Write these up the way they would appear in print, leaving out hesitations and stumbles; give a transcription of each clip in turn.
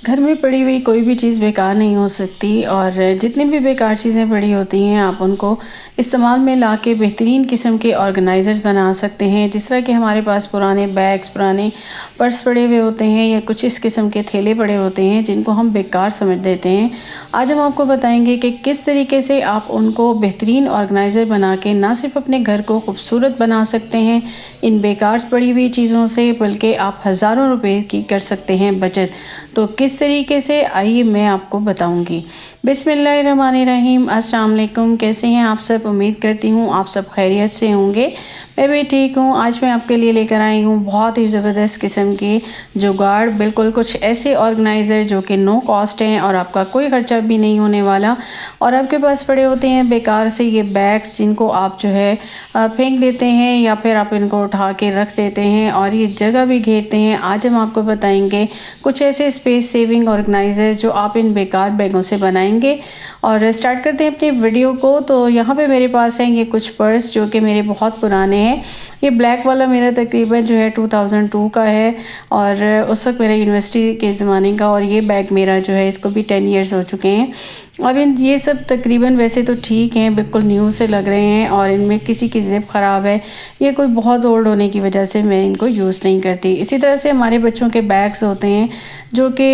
घर में पड़ी हुई कोई भी चीज़ बेकार नहीं हो सकती और जितनी भी बेकार चीज़ें पड़ी होती हैं आप उनको इस्तेमाल में लाके बेहतरीन किस्म के ऑर्गेनाइज़र्स बना सकते हैं। जिस तरह के हमारे पास पुराने बैग्स, पुराने पर्स पड़े हुए होते हैं या कुछ इस किस्म के थैले पड़े होते हैं जिनको हम बेकार समझ देते हैं। आज हम आपको बताएंगे कि किस तरीके से आप उनको बेहतरीन ऑर्गेनाइज़र बना के ना सिर्फ अपने घर को खूबसूरत बना सकते हैं इन बेकार पड़ी हुई चीज़ों से, बल्कि आप हज़ारों रुपए की कर सकते हैं बचत। तो किस तरीके से, आइए मैं आपको बताऊंगी। बिस्मिल्लाहिर्रहमानिर्रहीम। अस्सलाम वालेकुम। कैसे हैं आप सब? उम्मीद करती हूँ आप सब खैरियत से होंगे। मैं भी ठीक हूँ। आज मैं आपके लिए लेकर आई हूँ बहुत ही ज़बरदस्त किस्म की जुगाड़, बिल्कुल कुछ ऐसे ऑर्गेनाइज़र जो कि नो कॉस्ट हैं और आपका कोई ख़र्चा भी नहीं होने वाला। और आपके पास पड़े होते हैं बेकार से ये बैग्स जिनको आप जो है फेंक देते हैं या फिर आप इनको उठा के रख देते हैं और ये जगह भी घेरते हैं। आज हम आपको बताएंगे कुछ ऐसे स्पेस सेविंग ऑर्गेनाइज़र जो आप इन बेकार बैगों से बनाएंगे। और स्टार्ट करते हैं अपनी वीडियो को। तो यहाँ पे मेरे पास हैं ये कुछ पर्स जो कि मेरे बहुत पुराने हैं। ये ब्लैक वाला मेरा तकरीबन जो है 2002 का है और उस वक्त मेरा यूनिवर्सिटी के ज़माने का, और ये बैग मेरा जो है इसको भी 10 इयर्स हो चुके हैं। अब इन ये सब तकरीबन वैसे तो ठीक हैं, बिल्कुल न्यू से लग रहे हैं और इनमें किसी की ज़िप ख़राब है। ये कोई बहुत ओल्ड होने की वजह से मैं इनको यूज़ नहीं करती। इसी तरह से हमारे बच्चों के बैग्स होते हैं जो कि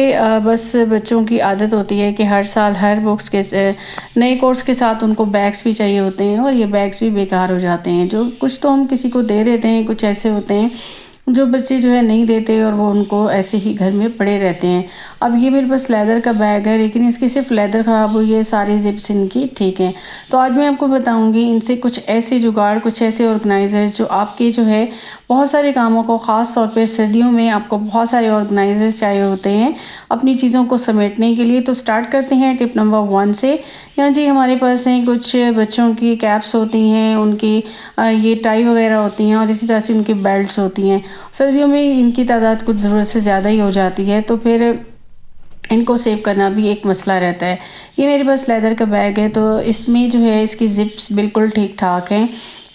बस बच्चों की आदत होती है कि हर साल हर बुक्स के नए कोर्स के साथ उनको बैग्स भी चाहिए होते हैं और ये बैग्स भी बेकार हो जाते हैं। जो कुछ तो हम किसी को दे देते हैं, कुछ ऐसे होते हैं जो बच्चे जो है नहीं देते और वो उनको ऐसे ही घर में पड़े रहते हैं। अब ये मेरे पास लेदर का बैग है लेकिन इसकी सिर्फ लेदर ख़राब हुई है, सारी जिप्स इनकी ठीक हैं। तो आज मैं आपको बताऊंगी इनसे कुछ ऐसे जुगाड़, कुछ ऐसे ऑर्गेनाइज़र्स जो आपके जो है बहुत सारे कामों को, ख़ास तौर पे सर्दियों में आपको बहुत सारे ऑर्गेनाइज़र्स चाहिए होते हैं अपनी चीज़ों को समेटने के लिए। तो स्टार्ट करते हैं टिप नंबर 1 से। यहाँ जी हमारे पास हैं कुछ बच्चों की कैप्स होती हैं, उनकी ये टाई वगैरह होती हैं और इसी तरह से उनकी बेल्ट्स होती हैं। सर्दियों में इनकी तादाद कुछ ज़रूरत से ज़्यादा ही हो जाती है तो फिर इनको सेव करना भी एक मसला रहता है। ये मेरे पास लेदर का बैग है तो इसमें जो है इसकी ज़िप्स बिल्कुल ठीक ठाक हैं।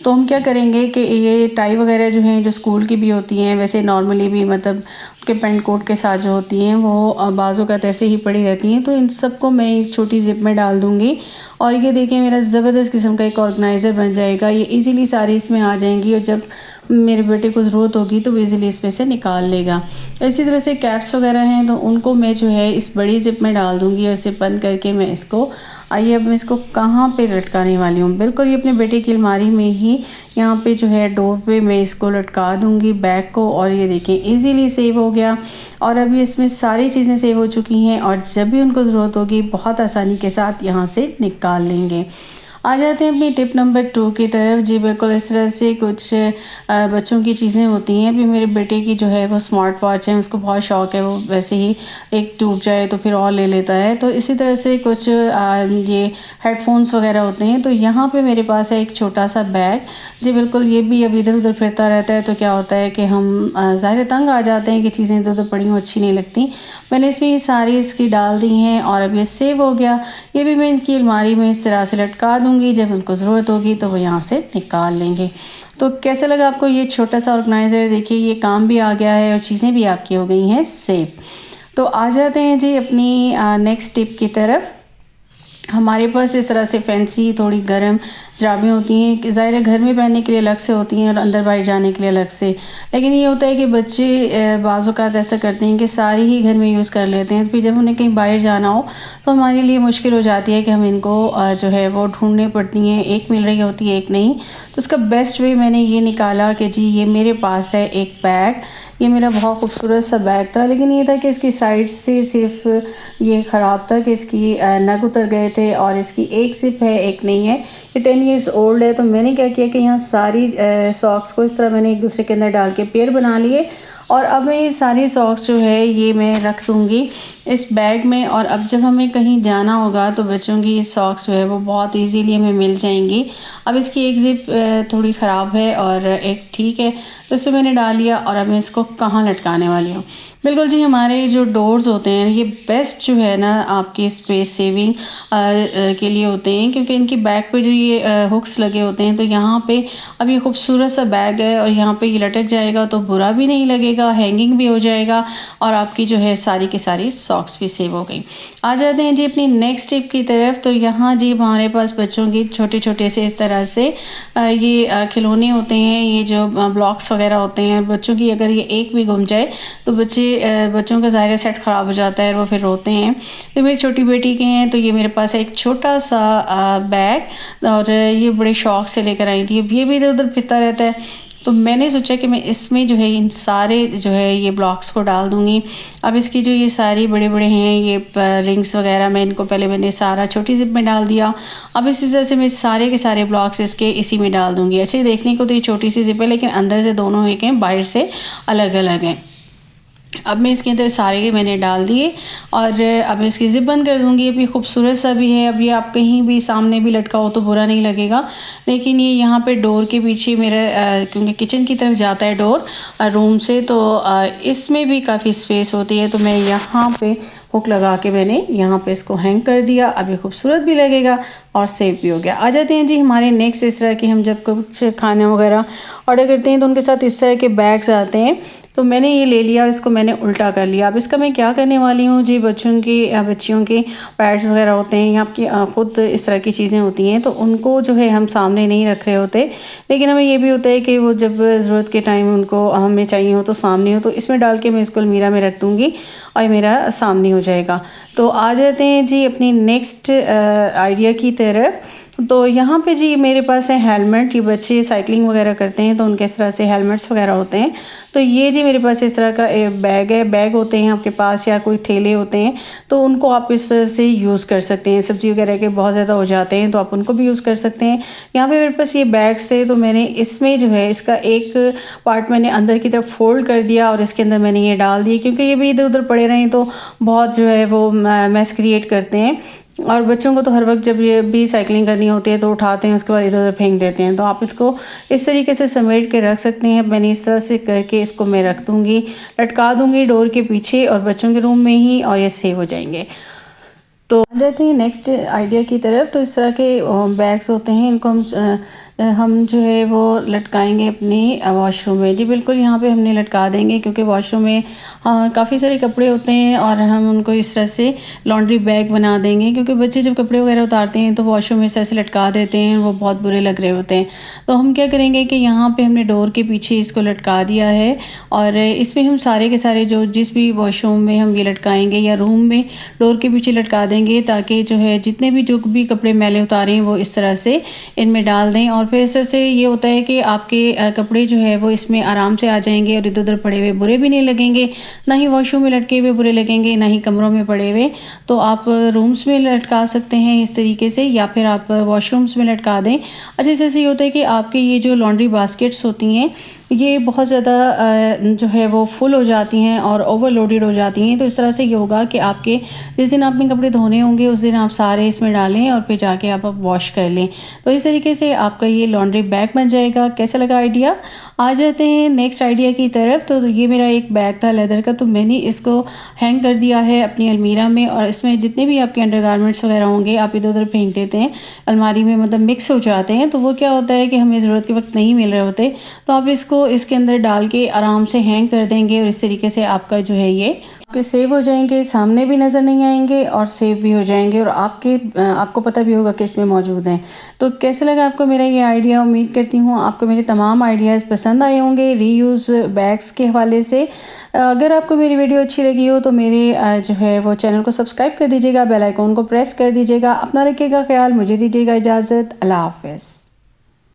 तो हम क्या करेंगे कि ये टाई वगैरह जो हैं, जो स्कूल की भी होती हैं, वैसे नॉर्मली भी मतलब उनके पेंट कोट के साथ जो होती हैं वो बाज़ों का ऐसे ही पड़ी रहती हैं। तो इन सबको मैं एक छोटी ज़िप में डाल दूँगी और ये देखिए मेरा ज़बरदस्त किस्म का एक ऑर्गेनाइज़र बन जाएगा। ये इजीली सारी इसमें आ जाएंगी और जब मेरे बेटे को ज़रूरत होगी तो वो इजीली इसमें से निकाल लेगा। इसी तरह से कैप्स वगैरह हैं तो उनको मैं जो है इस बड़ी ज़िप में डाल दूँगी और इसे बंद करके मैं इसको, आइए अब मैं इसको कहाँ पे लटकाने वाली हूँ। बिल्कुल ये अपने बेटे की अलमारी में ही यहाँ पे जो है डोर पे मैं इसको लटका दूँगी बैग को। और ये देखें इजीली सेव हो गया और अभी इसमें सारी चीज़ें सेव हो चुकी हैं और जब भी उनको ज़रूरत होगी बहुत आसानी के साथ यहाँ से निकाल लेंगे। आ जाते हैं अपनी टिप नंबर 2 की तरफ। जी बिल्कुल इस तरह से कुछ बच्चों की चीज़ें होती हैं। अभी मेरे बेटे की जो है वो स्मार्ट वॉच है, उसको बहुत शौक़ है, वो वैसे ही एक टूट जाए तो फिर और ले लेता है। तो इसी तरह से कुछ ये हेडफोन्स वगैरह होते हैं। तो यहाँ पे मेरे पास है एक छोटा सा बैग। जी बिल्कुल ये भी अब इधर उधर फिरता रहता है तो क्या होता है कि हम ज़ाहिर तंग आ जाते हैं कि चीज़ें इधर उधर पड़ी हुई अच्छी नहीं लगती। मैंने इसमें ये सारी इसकी डाल दी हैं और अब ये सेव हो गया। ये भी मैं इनकी अलमारी में इस तरह से लटका दूँगी, जब उनको ज़रूरत होगी तो वो यहाँ से निकाल लेंगे। तो कैसा लगा आपको ये छोटा सा ऑर्गेनाइज़र? देखिए ये काम भी आ गया है और चीज़ें भी आपकी हो गई हैं सेव। तो आ जाते हैं जी अपनी नेक्स्ट टिप की तरफ। हमारे पास इस तरह से फैंसी थोड़ी गर्म जुराबें होती हैं, ज़ाहिर है घर में पहनने के लिए अलग से होती हैं और अंदर बाहर जाने के लिए अलग से। लेकिन ये होता है कि बच्चे बाज़ औक़ात ऐसा करते हैं कि सारी ही घर में यूज़ कर लेते हैं, फिर जब उन्हें कहीं बाहर जाना हो तो हमारे लिए मुश्किल हो जाती है कि हम इनको जो है वो ढूंढने पड़ती हैं। एक मिल रही होती है एक नहीं। तो उसका बेस्ट वे मैंने ये निकाला कि जी ये मेरे पास है एक बैग। ये मेरा बहुत खूबसूरत सा बैग था लेकिन ये था कि इसकी साइड से सिर्फ ये ख़राब था कि इसकी नग उतर गए थे और इसकी एक ज़िप है एक नहीं है। ये 10 इयर्स ओल्ड है। तो मैंने क्या किया कि यहाँ सारी सॉक्स को इस तरह मैंने एक दूसरे के अंदर डाल के पेयर बना लिए और अब मैं ये सारी सॉक्स जो है ये मैं रख दूँगी इस बैग में। और अब जब हमें कहीं जाना होगा तो बच्चों की सॉक्स जो है वो बहुत इजीली हमें मिल जाएंगी। अब इसकी एक ज़िप थोड़ी ख़राब है और एक ठीक है, तो इसमें मैंने डाल लिया और अब मैं इसको कहाँ लटकाने वाली हूँ। बिल्कुल जी, हमारे जो डोर्स होते हैं ये बेस्ट जो है ना आपकी स्पेस सेविंग के लिए होते हैं, क्योंकि इनकी बैक पे जो ये हुक्स लगे होते हैं, तो यहाँ पे अब ये खूबसूरत सा बैग है और यहाँ पे ये लटक जाएगा तो बुरा भी नहीं लगेगा, हैंगिंग भी हो जाएगा और आपकी जो है सारी की सारी सॉक्स भी सेव हो गई। आ जाते हैं जी अपनी नेक्स्ट टिप की तरफ। तो यहाँ जी हमारे पास बच्चों की छोटे छोटे से इस तरह से ये खिलौने होते हैं, ये जो ब्लॉक्स वगैरह होते हैं, बच्चों की अगर ये एक भी गुम जाए तो बच्चों का ज़ाहिर सेट ख़राब हो जाता है और वो फिर रोते हैं। तो मेरी छोटी बेटी के हैं, तो ये मेरे पास है एक छोटा सा बैग और ये बड़े शौक़ से लेकर आई थी। अब ये भी इधर उधर फिरता रहता है, तो मैंने सोचा कि मैं इसमें जो है इन सारे जो है ये ब्लॉक्स को डाल दूँगी। अब इसकी जो ये सारी बड़े बड़े हैं ये रिंग्स वगैरह, मैं इनको पहले मैंने सारा छोटी जिप में डाल दिया। अब इसी तरह से मैं सारे के सारे ब्लॉक्स इसके इसी में डाल दूँगी। अच्छा, देखने को तो ये छोटी सी जिप है, लेकिन अंदर से दोनों एक हैं, बाहर से अलग अलग हैं। अब मैं इसके अंदर सारे मैंने डाल दिए और अब इसकी ज़िप बंद कर दूँगी। अब ये खूबसूरत सा भी है, अब ये आप कहीं भी सामने भी लटकाओ तो बुरा नहीं लगेगा। लेकिन ये यहाँ पे डोर के पीछे मेरा क्योंकि किचन की तरफ जाता है डोर रूम से, तो इसमें भी काफ़ी स्पेस होती है, तो मैं यहाँ पे हुक लगा के मैंने यहाँ पे इसको हैंग कर दिया। अब ये खूबसूरत भी लगेगा और सेफ भी हो गया। आ जाते हैं जी हमारे नेक्स्ट। इस तरह के हम जब कुछ खाना वगैरह ऑर्डर करते हैं तो उनके साथ इस तरह के बैग्स आते हैं, तो मैंने ये ले लिया और इसको मैंने उल्टा कर लिया। अब इसका मैं क्या करने वाली हूँ जी, बच्चियों के पैड्स वगैरह होते हैं या आपकी ख़ुद इस तरह की चीज़ें होती हैं, तो उनको जो है हम सामने नहीं रख रहे होते, लेकिन हमें ये भी होता है कि वो जब ज़रूरत के टाइम उनको हमें चाहिए हो तो सामने हो, तो इसमें डाल के मैं इसको अलमीरा में रख दूँगी और मेरा सामने हो जाएगा। तो आ जाते हैं जी अपनी नेक्स्ट आइडिया की तरफ। तो यहाँ पे जी मेरे पास है हेलमेट। ये बच्चे साइकिलिंग वगैरह करते हैं तो उनके इस तरह से हेलमेट्स वगैरह होते हैं, तो ये जी मेरे पास इस तरह का बैग है। बैग होते हैं आपके पास या कोई थैले होते हैं, तो उनको आप इस तरह से यूज़ कर सकते हैं। सब्ज़ी वगैरह के बहुत ज़्यादा हो जाते हैं तो आप उनको भी यूज़ कर सकते हैं। यहाँ पे मेरे पास ये बैग्स थे, तो मैंने इसमें जो है इसका एक पार्ट मैंने अंदर की तरफ फोल्ड कर दिया और इसके अंदर मैंने ये डाल दिए, क्योंकि ये भी इधर उधर पड़े रहें तो बहुत जो है वो मैस क्रिएट करते हैं। और बच्चों को तो हर वक्त जब ये भी साइकिलिंग करनी होती है तो उठाते हैं, उसके बाद इधर उधर फेंक देते हैं, तो आप इसको इस तरीके से समेट के रख सकते हैं। मैंने इस तरह से करके इसको मैं रख दूँगी, लटका दूँगी डोर के पीछे और बच्चों के रूम में ही, और ये सेव हो जाएंगे। तो आ जाते हैं नेक्स्ट आइडिया की तरफ। तो इस तरह के बैग्स होते हैं, इनको हम जो है वो लटकाएंगे अपनी वॉशरूम में। जी बिल्कुल, यहाँ पे हमने लटका देंगे, क्योंकि वॉशरूम में काफ़ी सारे कपड़े होते हैं और हम उनको इस तरह से लॉन्ड्री बैग बना देंगे, क्योंकि बच्चे जब कपड़े वगैरह उतारते हैं तो वॉशरूम में इस तरह से लटका देते हैं, वो बहुत बुरे लग रहे होते हैं। तो हम क्या करेंगे कि यहाँ पे हमने डोर के पीछे इसको लटका दिया है और इसमें हम सारे के सारे जो जिस भी वॉशरूम में हम ये लटकाएँगे या रूम में डोर के पीछे लटका देंगे, ताकि जो है जितने भी जो भी कपड़े मैले उतारे हैं वो इस तरह से इनमें डाल दें। और फिर इस तरह से ये होता है कि आपके कपड़े जो है वो इसमें आराम से आ जाएंगे और इधर उधर पड़े हुए बुरे भी नहीं लगेंगे, ना ही वॉशरूम में लटके हुए बुरे लगेंगे, ना ही कमरों में पड़े हुए। तो आप रूम्स में लटका सकते हैं इस तरीके से, या फिर आप वॉशरूम्स में लटका दें। अच्छा, इस तरह से ये होता है कि आपके ये जो लॉन्ड्री बास्केट्स होती हैं ये बहुत ज़्यादा जो है वो फुल हो जाती हैं और ओवरलोडेड हो जाती हैं। तो इस तरह से ये होगा कि आपके जिस दिन आपने कपड़े धोने होंगे उस दिन आप सारे इसमें डालें और फिर जाके आप वॉश कर लें। तो इस तरीके से आपका ये लॉन्ड्री बैग बन जाएगा। कैसा लगा आइडिया? आ जाते हैं नेक्स्ट आइडिया की तरफ। तो ये मेरा एक बैग था लेदर का, तो मैंने इसको हैंग कर दिया है अपनी अलमीरा में, और इसमें जितने भी आपके अंडरगारमेंट्स वगैरह होंगे आप इधर उधर फेंक देते हैं अलमारी में, मतलब मिक्स हो जाते हैं, तो वो क्या होता है कि हमें ज़रूरत के वक्त नहीं मिल रहे होते, तो आप इसको इसके अंदर डाल के आराम से हैंग कर देंगे और इस तरीके से आपका जो है ये आपके सेव हो जाएंगे, सामने भी नज़र नहीं आएंगे और सेव भी हो जाएंगे, और आपको पता भी होगा कि इसमें मौजूद हैं। तो कैसे लगा आपको मेरा ये आइडिया? उम्मीद करती हूँ आपको मेरे तमाम आइडियाज़ पसंद आए होंगे रीयूज़ बैग्स के हवाले से। अगर आपको मेरी वीडियो अच्छी लगी हो तो मेरे जो है वो चैनल को सब्सक्राइब कर दीजिएगा, बेल आइकॉन को प्रेस कर दीजिएगा। अपना रखिएगा ख्याल, मुझे दीजिएगा इजाज़त। अल्लाह हाफ़िज़।